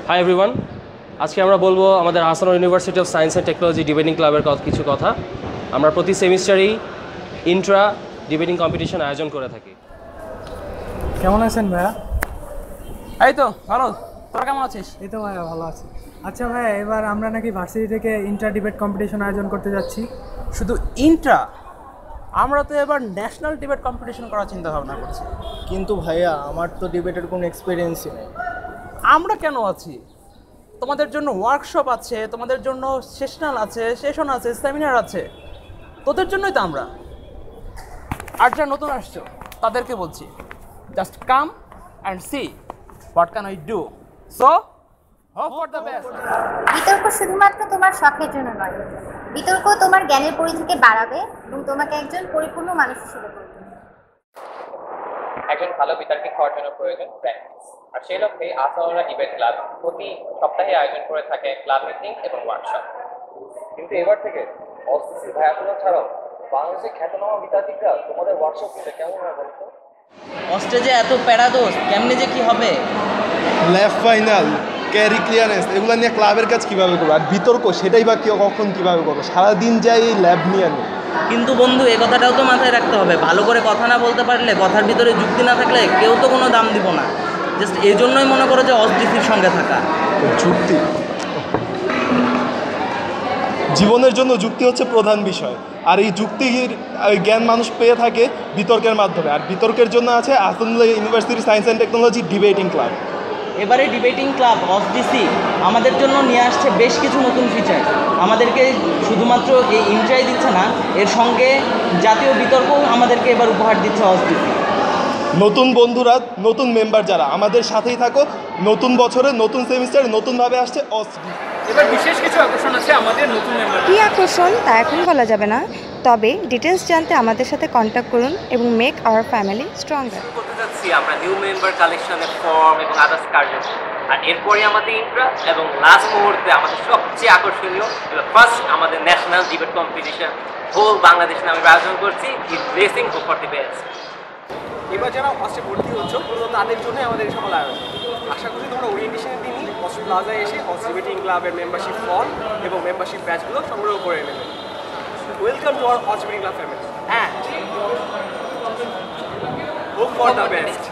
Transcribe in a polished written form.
Hi everyone, আজকে আমরা বলবো আমাদের Ahsanul university of science and technology debating ক্লাবের কিছু কথা। আমরা প্রতি সেমিস্টারেই ইন্ট্রা ডিবেটিং কম্পিটিশন আয়োজন করে থাকি। কেমন আছেন ভাইয়া? এই তো ভালো, তোরা কেমন আছিস? এই তো ভাইয়া ভালো আছি। আচ্ছা ভাইয়া, এবার আমরা নাকি ভার্সিটি থেকে ইন্টার ডিবেট কম্পিটিশন আয়োজন করতে যাচ্ছি। শুধু ইন্ট্রা? আমরা তো এবার ন্যাশনাল ডিবেট কম্পিটিশন করার চিন্তা ভাবনা করছি। কিন্তু ভাইয়া আমার তো ডিবেটের কোনো এক্সপিরিয়েন্সই নেই। আমরা কেন আছি? তোমাদের জন্য ওয়ার্কশপ আছে, তোমাদের জন্য সেশন আছে, সেমিনার আছে, তোদের জন্যই তো আমরা। আর যারা নতুন আসছো তাদেরকে বলছি, just come and see what can I do. So hope for the best. বিতর্ক শুধুমাত্র তোমার শখের জন্য নয়, বিতর্ক তোমার জ্ঞানের পরিধিকে বাড়াবে এবং তোমাকে একজন পরিপূর্ণ মানুষ হিসেবে গড়ে তুলবে। একজন ভালো বিতর্কিক হওয়ার জন্য প্রয়োজন প্র্যাকটিস, আর সেই লক্ষ্যে আহসানুল্লাহ ডিবেট ক্লাব প্রতি সপ্তাহে আয়োজন করে থাকে ক্লাব মিটিং এবং ওয়ার্কশপ। কিন্তু এবার থেকে অস্টিসির ভায়াগুলো ছাড়াও বাংলাদেশের খ্যাতনামা বিতার্কিকরা তোমাদের ওয়ার্কশপ নিতে কেমন হয় বলতো? অস্ট্রেজে এত প্যারাদোস কেমনে যে কি হবে? লেফট ফাইনাল, ক্যারি ক্লিয়ারেন্স, এগুলো নিয়ে ক্লাবের কাজ কীভাবে করবো? আর বিতর্ক সেটাই বা কখন কীভাবে করবো? সারাদিন যাই এই ল্যাব নিয়ে নিই। কিন্তু বন্ধু, এ কথাটাও তো মাথায় রাখতে হবে, ভালো করে কথা না বলতে পারলে, কথার ভিতরে যুক্তি না থাকলে কেউ তো কোনো দাম দিব না। জাস্ট এই জন্যই মনে করো যে অস্ট্রিসির সঙ্গে থাকা। যুক্তি, জীবনের জন্য যুক্তি হচ্ছে প্রধান বিষয়, আর এই যুক্তির জ্ঞান মানুষ পেয়ে থাকে বিতর্কের মাধ্যমে। আর বিতর্কের জন্য আছে Ahsanullah university science and technology debating club. এবারে ডিবেটিং ক্লাব অস্ট্রিসি আমাদের জন্য নিয়ে আসছে বেশ কিছু নতুন ফিচার। আমাদেরকে শুধুমাত্র এই ইন্ট্রাই দিচ্ছে না, এর সঙ্গে জাতীয় বিতর্কও আমাদেরকে এবার উপহার দিচ্ছে অস্ট্রিসি। নতুন বন্ধুরা, নতুন মেম্বার যারা আমাদের সাথেই থাকো, নতুন বছরে নতুন সেমিস্টারে নতুনভাবে আসছে অস্ট্রিসি। এবার বিশেষ কিছু আকর্ষণ আছে আমাদের নতুন মেম্বার। কী আকর্ষণ তা এখন বলা যাবে না, তবে ডিটেলস জানতে আমাদের সাথে কন্ট্যাক্ট করুন এবং মেক আওয়ার ফ্যামিলি স্ট্রঙ্গার। করতে যাচ্ছি আমরা নিউ মেম্বার কালেকশনের ফর্ম এবং আদার্স কার্যক্রম, আর এরপরে আমাদের ইন্ট্রা এবং লাস্ট মুহূর্তে আমাদের সবচেয়ে আকর্ষণীয় ফার্স্ট আমাদের national debate competition whole Bangladesh নামে আয়োজন করছি, is racing for the best. এবার যারা ফার্স্টে ভর্তি হচ্ছ তাদের জন্য আমাদের এই সকল আয়োজন। আশা করি তোমরা ওরিয়েন্টেশনের দিনই হস্টেল প্লাজায় এসে হস্টেল ডিবেটিং ক্লাবের মেম্বারশিপ ফর্ম এবং মেম্বারশিপ ব্যাচগুলো সংগ্রহ করে নেবে। Welcome to our hostel debating club family and hope for the best.